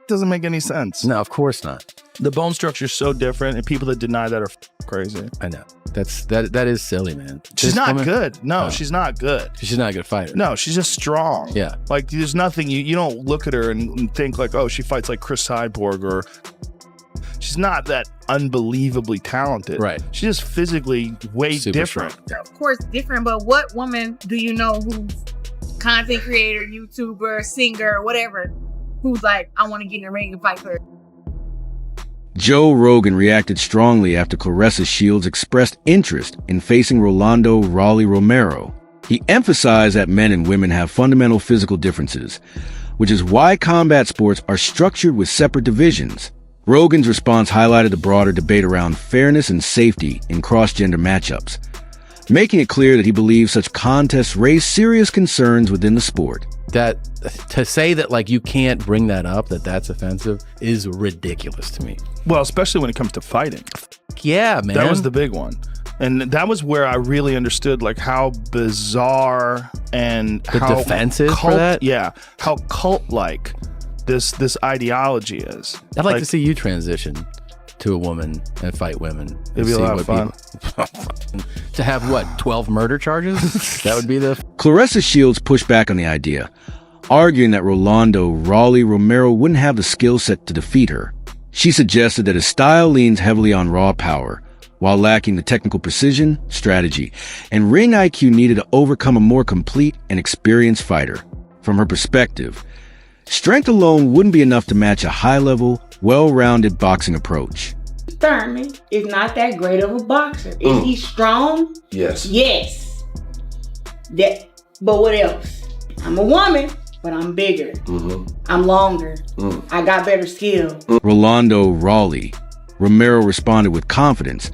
doesn't make any sense. No, of course not. The bone structure is so different, and people that deny that are crazy. I know. That is silly, man. She's not good. No, she's not good. She's not a good fighter. No, she's just strong. Yeah. Like, there's nothing, you don't look at her and think like, oh, she fights like Chris Cyborg, or she's not that unbelievably talented. Right. She's just physically way Super different. strong. Of course, different, but what woman do you know who's content creator, YouTuber, singer, whatever, who's like, I want to get in the ring and fight her? Joe Rogan reacted strongly after Claressa Shields expressed interest in facing Rolly Romero. He emphasized that men and women have fundamental physical differences, which is why combat sports are structured with separate divisions. Rogan's response highlighted the broader debate around fairness and safety in cross-gender matchups, making it clear that he believes such contests raise serious concerns within the sport. That to say that like you can't bring that up, that's offensive, is ridiculous to me. Well, especially when it comes to fighting. Yeah, man. That was the big one. And that was where I really understood like how bizarre and how defensive cult, for that? Yeah, how cult-like this ideology is. I'd like to see you transition to a woman and fight women. It'd be a lot of fun. To have what, 12 murder charges? That would be the... Claressa Shields pushed back on the idea, arguing that Rolly Romero wouldn't have the skill set to defeat her. She suggested that his style leans heavily on raw power, while lacking the technical precision, strategy, and ring IQ needed to overcome a more complete and experienced fighter. From her perspective, strength alone wouldn't be enough to match a high-level, well-rounded boxing approach. Thurman is not that great of a boxer. Is he strong? Yes. Yes. But what else? I'm a woman, but I'm bigger. I'm longer. I got better skill. Rolly Romero responded with confidence,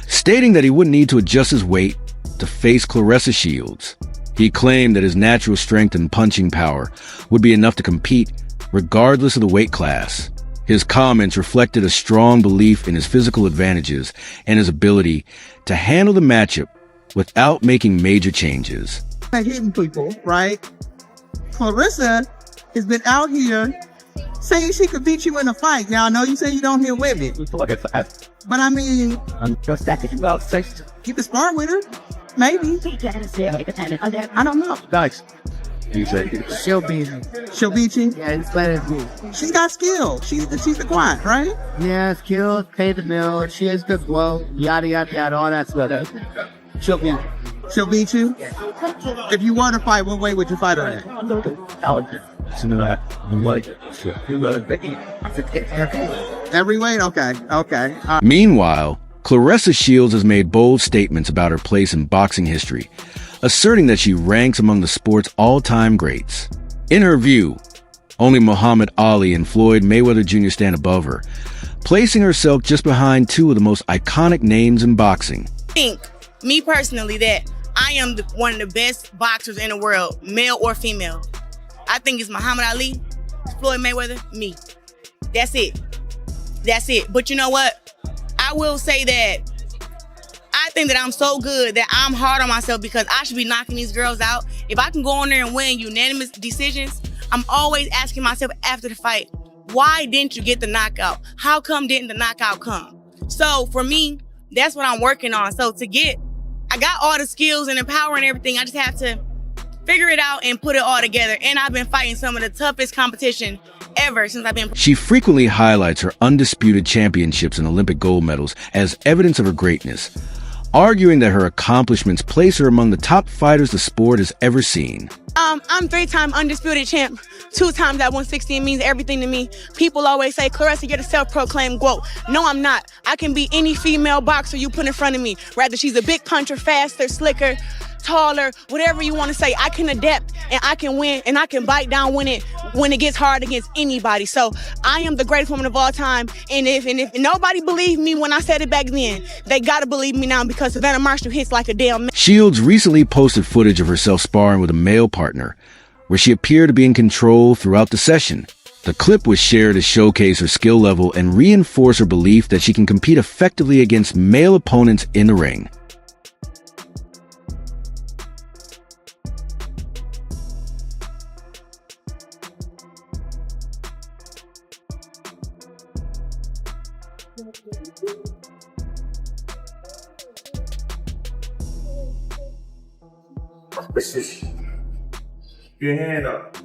stating that he wouldn't need to adjust his weight to face Claressa Shields. He claimed that his natural strength and punching power would be enough to compete regardless of the weight class. His comments reflected a strong belief in his physical advantages and his ability to handle the matchup without making major changes. Hitting people, right? Claressa has been out here saying she could beat you in a fight. Now, I know you say you don't hit women, but I mean, you can spar with her, maybe. I don't know. Nice. She'll beat you. She'll beat you? Yeah, it's better than me. She's got skill. She's the quiet, right? Yeah, skills, pay the bill, she has good flow, yada, yada, yada, all that stuff. She'll beat you. She'll beat you? If you were to fight, what weight would you fight her at? Every weight? Okay. Meanwhile, Claressa Shields has made bold statements about her place in boxing history, asserting that she ranks among the sport's all-time greats. In her view, only Muhammad Ali and Floyd Mayweather Jr. stand above her, placing herself just behind two of the most iconic names in boxing. I think, me personally, that I am one of the best boxers in the world, male or female. I think it's Muhammad Ali, Floyd Mayweather, me. That's it. But you know what? I will say that I think that I'm so good that I'm hard on myself because I should be knocking these girls out. If I can go on there and win unanimous decisions, I'm always asking myself after the fight, why didn't you get the knockout? How come didn't the knockout come? So for me, that's what I'm working on. So I got all the skills and the power and everything. I just have to figure it out and put it all together. And I've been fighting some of the toughest competition ever since I've been. She frequently highlights her undisputed championships and Olympic gold medals as evidence of her greatness, arguing that her accomplishments place her among the top fighters the sport has ever seen. I'm 3-time undisputed champ. 2 times at 160 means everything to me. People always say, Claressa, you're the self-proclaimed GOAT. No, I'm not. I can be any female boxer you put in front of me. Rather she's a big puncher, faster, slicker, taller, whatever you want to say. I can adapt and I can win and I can bite down when it gets hard against anybody. So I am the greatest woman of all time. And if nobody believed me when I said it back then, they gotta believe me now because Savannah Marshall hits like a damn man. Shields recently posted footage of herself sparring with a male partner, where she appeared to be in control throughout the session. The clip was shared to showcase her skill level and reinforce her belief that she can compete effectively against male opponents in the ring. Your hand up.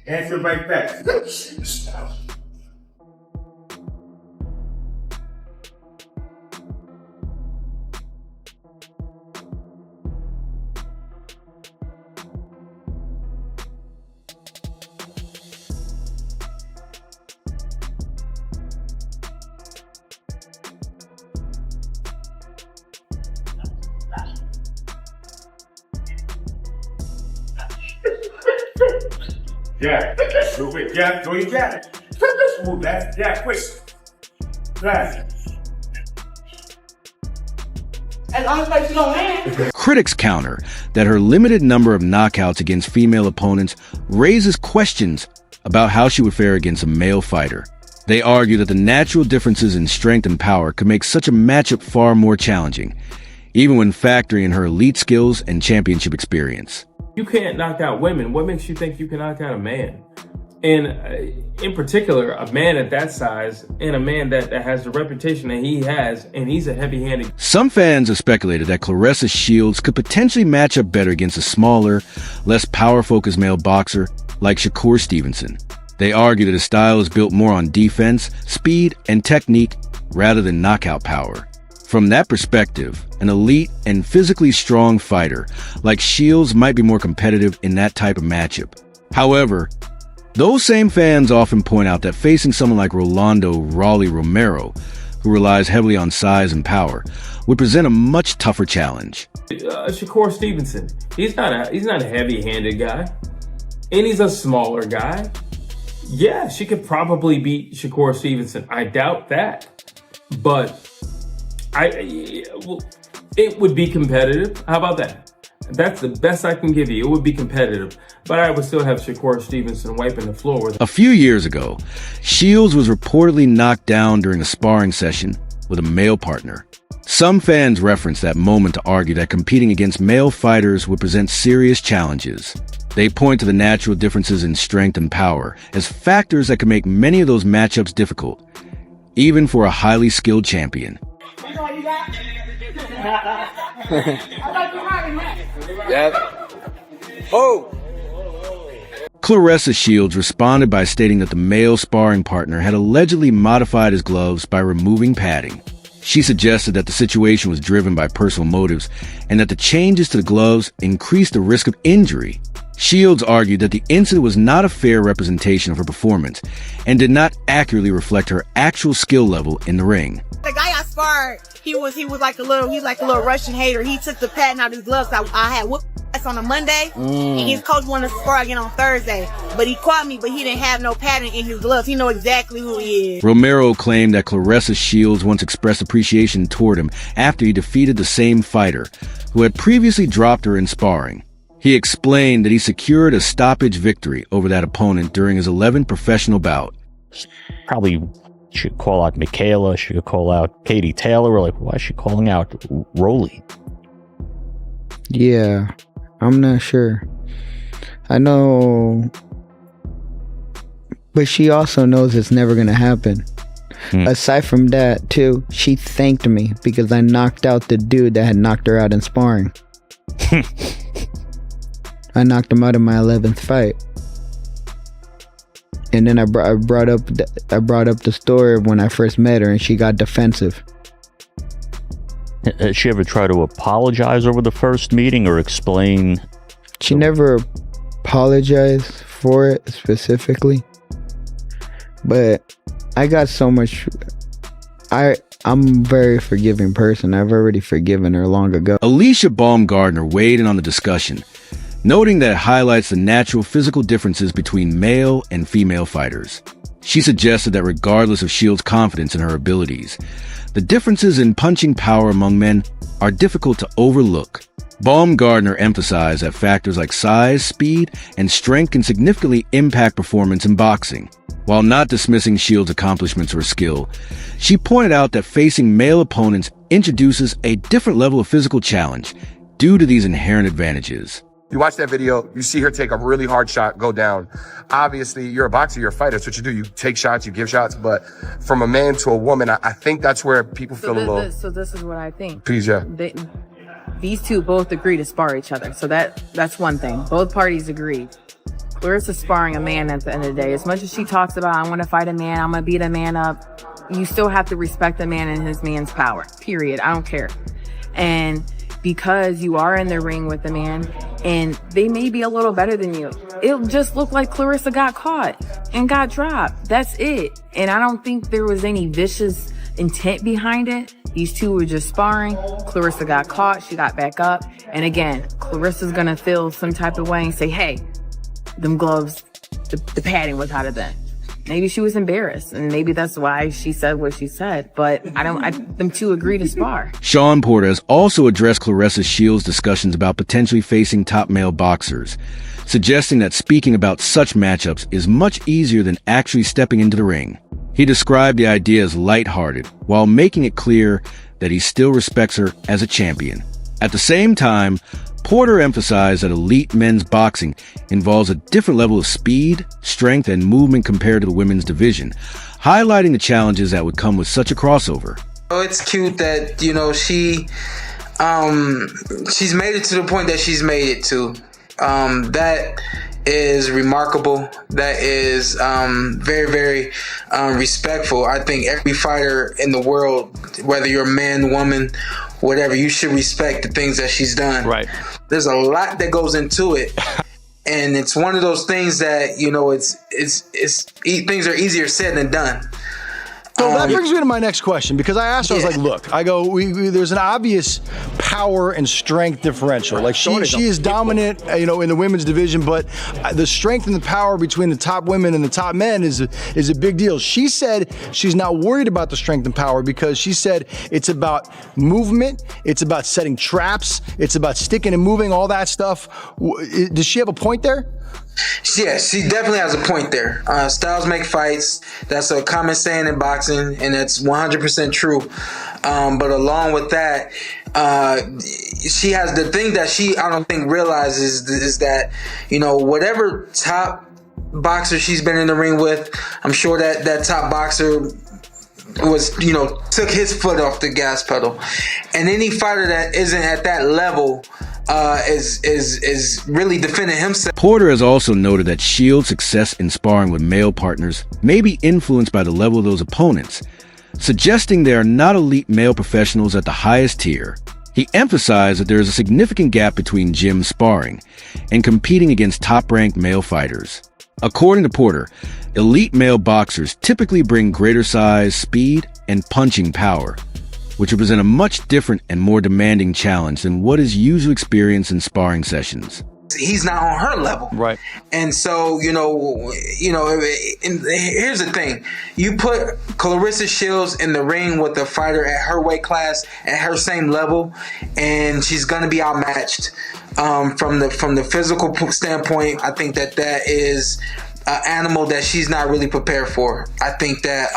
Answer right back. Yeah, move it. Yeah, go your jacket. Move that. Yeah, quick. Fast. As long as you don't land. Critics counter that her limited number of knockouts against female opponents raises questions about how she would fare against a male fighter. They argue that the natural differences in strength and power could make such a matchup far more challenging, even when factoring in her elite skills and championship experience. You can't knock out women. What makes you think you can knock out a man? And in particular, a man at that size and a man that has the reputation that he has, and he's a heavy-handed. Some fans have speculated that Claressa Shields could potentially match up better against a smaller, less power-focused male boxer like Shakur Stevenson. They argue that his style is built more on defense, speed, and technique rather than knockout power. From that perspective, an elite and physically strong fighter like Shields might be more competitive in that type of matchup. However, those same fans often point out that facing someone like Rolly Romero, who relies heavily on size and power, would present a much tougher challenge. Shakur Stevenson, he's not a heavy-handed guy, and he's a smaller guy. Yeah, she could probably beat Shakur Stevenson. I doubt that, but it would be competitive. How about that? That's the best I can give you. It would be competitive, but I would still have Shakur Stevenson wiping the floor with. A few years ago, Shields was reportedly knocked down during a sparring session with a male partner. Some fans reference that moment to argue that competing against male fighters would present serious challenges. They point to the natural differences in strength and power as factors that could make many of those matchups difficult, even for a highly skilled champion. Claressa Shields responded by stating that the male sparring partner had allegedly modified his gloves by removing padding. She suggested that the situation was driven by personal motives and that the changes to the gloves increased the risk of injury. Shields argued that the incident was not a fair representation of her performance and did not accurately reflect her actual skill level in the ring. The guy I sparred, he's like a little Russian hater. He took the patent out of his gloves. I had whooped ass on a Monday, and his coach wanted to spar again on Thursday. But he caught me, but he didn't have no patent in his gloves. He know exactly who he is. Romero claimed that Claressa Shields once expressed appreciation toward him after he defeated the same fighter, who had previously dropped her in sparring. He explained that he secured a stoppage victory over that opponent during his 11th professional bout. Probably should call out Michaela, she could call out Katie Taylor, like, why is she calling out Rolly? Yeah, I'm not sure. I know, but she also knows it's never going to happen. Aside from that, too, she thanked me because I knocked out the dude that had knocked her out in sparring. I knocked him out in my 11th fight. And then I brought up the story when I first met her, and she got defensive. Did she ever try to apologize over the first meeting or explain? She never apologized for it specifically. But I got so much. I'm a very forgiving person. I've already forgiven her long ago. Alicia Baumgardner weighed in on the discussion, noting that it highlights the natural physical differences between male and female fighters. She suggested that regardless of Shields' confidence in her abilities, the differences in punching power among men are difficult to overlook. Baumgardner emphasized that factors like size, speed, and strength can significantly impact performance in boxing. While not dismissing Shields' accomplishments or skill, she pointed out that facing male opponents introduces a different level of physical challenge due to these inherent advantages. You watch that video, you see her take a really hard shot, go down. Obviously, you're a boxer, you're a fighter. That's what you do. You take shots, you give shots. But from a man to a woman, I think that's where people feel a little... So this is what I think. Please, yeah. These two both agree to spar each other. So that's one thing. Both parties agreed. Clarissa's sparring a man at the end of the day. As much as she talks about, I want to fight a man, I'm going to beat a man up, you still have to respect the man and his man's power. Period. I don't care. And because you are in the ring with the man and they may be a little better than you, it just looked like Claressa got caught and got dropped. That's it. And I don't think there was any vicious intent behind it. These two were just sparring. Claressa got caught. She got back up. And again, Claressa's going to feel some type of way and say, hey, them gloves, the padding was out of them. Maybe she was embarrassed, and maybe that's why she said what she said. But them two agree to spar. Sean Porter has also addressed Claressa Shields' discussions about potentially facing top male boxers, suggesting that speaking about such matchups is much easier than actually stepping into the ring. He described the idea as lighthearted, while making it clear that he still respects her as a champion. At the same time, Porter emphasized that elite men's boxing involves a different level of speed, strength, and movement compared to the women's division, highlighting the challenges that would come with such a crossover. Oh, it's cute that, you know, she's made it to the point that she's made it to. That is remarkable. That is very, very respectful. I think every fighter in the world, whether you're a man, woman, whatever, you should respect the things that she's done. Right. There's a lot that goes into it. And it's one of those things that, you know, things are easier said than done. So that brings me to my next question, because I asked her, I was like, look, I go, there's an obvious power and strength differential. Like she is dominant, you know, in the women's division, but the strength and the power between the top women and the top men is a big deal. She said she's not worried about the strength and power because she said it's about movement, it's about setting traps, it's about sticking and moving, all that stuff. Does she have a point there? Yeah, she definitely has a point there. Styles make fights. That's a common saying in boxing, and that's 100% true. But along with that, she has the thing that I don't think realizes is that, you know, whatever top boxer she's been in the ring with, I'm sure that top boxer was, you know, took his foot off the gas pedal. And any fighter that isn't at that level is really defending himself. Porter has also noted that Shields' success in sparring with male partners may be influenced by the level of those opponents, suggesting they are not elite male professionals at the highest tier. He emphasized that there is a significant gap between gym sparring and competing against top-ranked male fighters. According to Porter, elite male boxers typically bring greater size, speed, and punching power, which represent a much different and more demanding challenge than what is usually experienced in sparring sessions. He's not on her level. Right. And so, you know, and here's the thing. You put Claressa Shields in the ring with a fighter at her weight class, at her same level, and she's going to be outmatched. From the physical standpoint, I think that is an animal that she's not really prepared for. I think that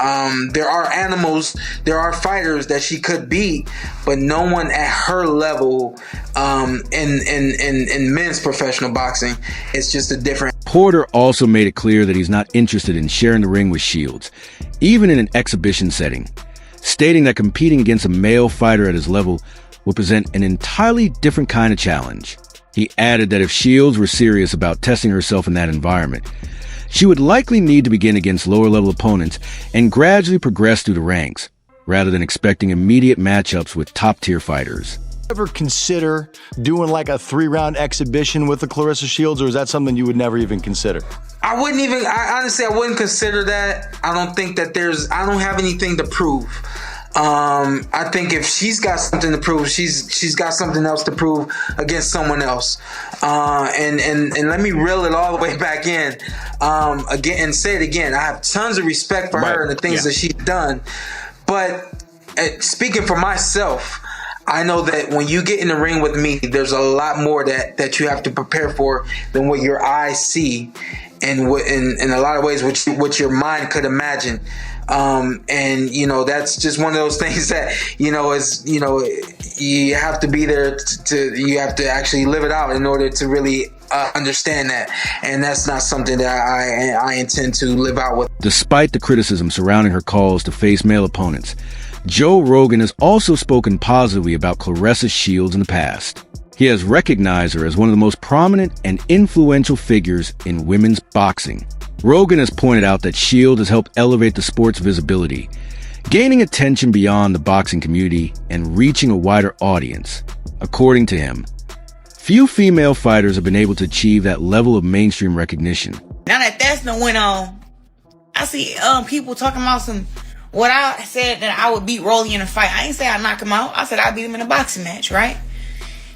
there are fighters that she could beat, but no one at her level in men's professional boxing. It's just a different. Porter also made it clear that he's not interested in sharing the ring with Shields, even in an exhibition setting, stating that competing against a male fighter at his level would present an entirely different kind of challenge. He added that if Shields were serious about testing herself in that environment, she would likely need to begin against lower-level opponents and gradually progress through the ranks, rather than expecting immediate matchups with top-tier fighters. Ever consider doing like a 3-round exhibition with the Claressa Shields, or is that something you would never even consider? I wouldn't consider that. I don't think that I don't have anything to prove. I think if she's got something to prove, she's got something else to prove against someone else. And let me reel it all the way back in again and say it again. I have tons of respect for her and the things that she's done. But speaking for myself, I know that when you get in the ring with me, there's a lot more that you have to prepare for than what your eyes see. in a lot of ways what your mind could imagine. And that's just one of those things that is you have to be there you have to actually live it out in order to really understand that, and that's not something that I intend to live out with. Despite the criticism surrounding her calls to face male opponents, Joe Rogan has also spoken positively about Claressa Shields in the past. He has recognized her as one of the most prominent and influential figures in women's boxing. Rogan has pointed out that Shields has helped elevate the sport's visibility, gaining attention beyond the boxing community and reaching a wider audience. According to him, few female fighters have been able to achieve that level of mainstream recognition. Now that that's done went on, I see people talking about what I said that I would beat Rolly in a fight. I ain't say I'd knock him out. I said I'd beat him in a boxing match, right?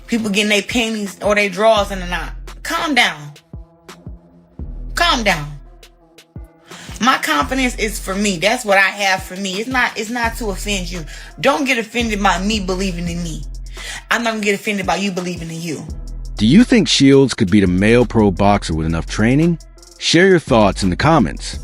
People getting their panties or their drawers in a knot. Calm down. Calm down. My confidence is for me. That's what I have for me. It's not to offend you. Don't get offended by me believing in me. I'm not gonna get offended by you believing in you. Do you think Shields could beat a male pro boxer with enough training? Share your thoughts in the comments.